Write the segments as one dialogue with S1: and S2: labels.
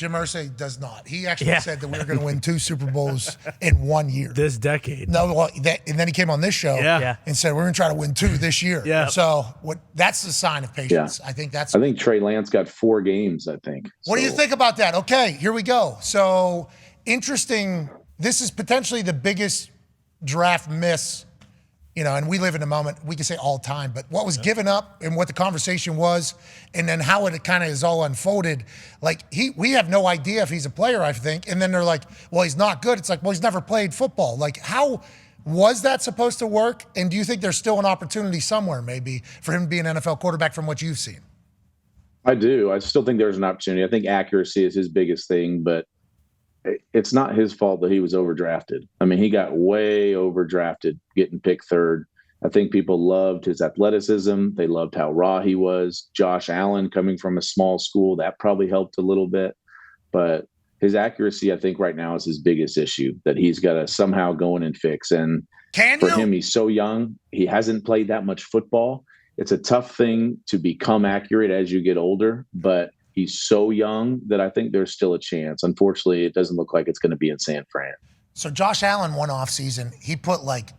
S1: Jim Irsay does not. He actually said that we were going to win 2 Super Bowls in 1 year.
S2: This decade.
S1: No, well, and then he came on this show and said, we're going to try to win 2 this year.
S2: Yeah.
S1: So that's the sign of patience.
S3: Yeah.
S1: I
S3: think Trey Lance got 4 games, I think.
S1: What do you think about that? Okay, here we go. So interesting. This is potentially the biggest draft miss, and we live in a moment, we can say all time, but what was given up and what the conversation was, and then how it kind of is all unfolded. Like, we have no idea if he's a player, I think. And then they're like, well, he's not good. It's like, well, he's never played football. Like, how was that supposed to work? And do you think there's still an opportunity somewhere maybe for him to be an NFL quarterback from what you've seen?
S3: I do. I still think there's an opportunity. I think accuracy is his biggest thing, but it's not his fault that he was overdrafted. I mean, he got way overdrafted getting picked 3rd. I think people loved his athleticism. They loved how raw he was. Josh Allen coming from a small school, that probably helped a little bit. But his accuracy, I think right now is his biggest issue that he's got to somehow go in and fix. And for him, he's so young. He hasn't played that much football. It's a tough thing to become accurate as you get older, but he's so young that I think there's still a chance. Unfortunately, it doesn't look like it's going to be in San Fran.
S1: So Josh Allen, one off season, he put like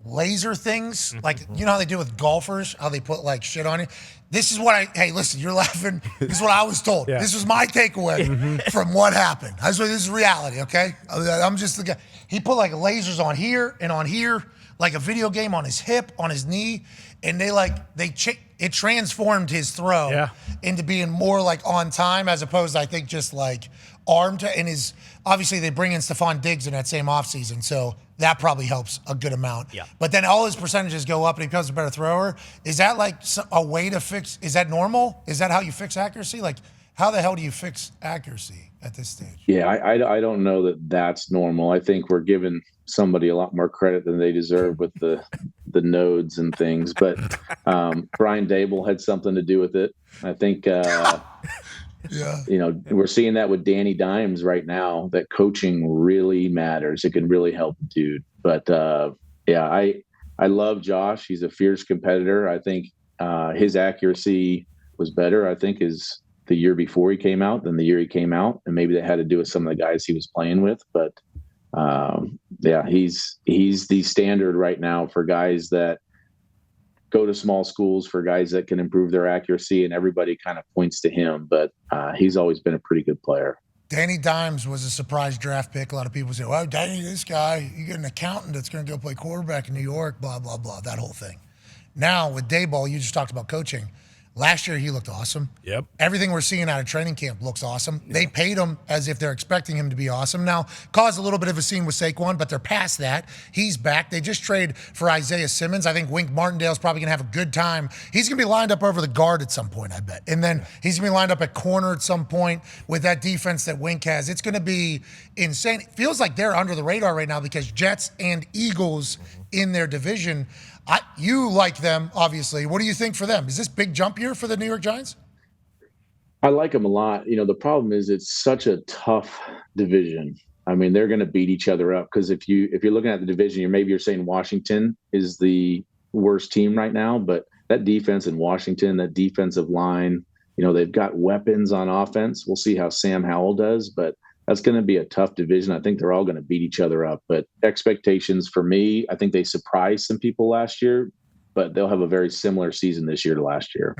S1: laser things, like, you know how they do with golfers, how they put like shit on you? This is what hey, listen, you're laughing. This is what I was told. Yeah. This was my takeaway from what happened. This is reality, okay? I'm just the guy. He put like lasers on here and on here, like a video game on his hip, on his knee, and it transformed his throw into being more like on time as opposed to, I think, just like armed. And obviously they bring in Stephon Diggs in that same offseason, so that probably helps a good amount. Yeah. But then all his percentages go up and he becomes a better thrower. Is that like a way to fix? Is that normal? Is that how you fix accuracy? Like, how the hell do you fix accuracy at this stage?
S3: Yeah, I don't know that that's normal. I think we're giving somebody a lot more credit than they deserve with the nodes and things. But Brian Dable had something to do with it. I think, we're seeing that with Danny Dimes right now, that coaching really matters. It can really help a dude. But, I love Josh. He's a fierce competitor. I think his accuracy was better, I think, is the year before he came out than the year he came out. And maybe that had to do with some of the guys he was playing with. But, he's the standard right now for guys that go to small schools, for guys that can improve their accuracy, and everybody kind of points to him. But he's always been a pretty good player.
S1: Danny Dimes was a surprise draft pick. A lot of people say, well, Danny, this guy, you get an accountant that's going to go play quarterback in New York, blah, blah, blah, that whole thing. Now, with Dayball, you just talked about coaching. Last year, he looked awesome.
S2: Yep.
S1: Everything we're seeing out of training camp looks awesome. Yep. They paid him as if they're expecting him to be awesome. Now, caused a little bit of a scene with Saquon, but they're past that. He's back. They just traded for Isaiah Simmons. I think Wink Martindale's probably going to have a good time. He's going to be lined up over the guard at some point, I bet. And then he's going to be lined up at corner at some point with that defense that Wink has. It's going to be insane. It feels like they're under the radar right now because Jets and Eagles in their division. You like them, obviously. What do you think for them? Is this big jump year for the New York Giants?
S3: I like them a lot. The problem is it's such a tough division. I mean, they're going to beat each other up because if you're looking at the division, you're saying Washington is the worst team right now, but that defense in Washington, that defensive line, they've got weapons on offense. We'll see how Sam Howell does, but that's going to be a tough division. I think they're all going to beat each other up. But expectations for me, I think they surprised some people last year, but they'll have a very similar season this year to last year.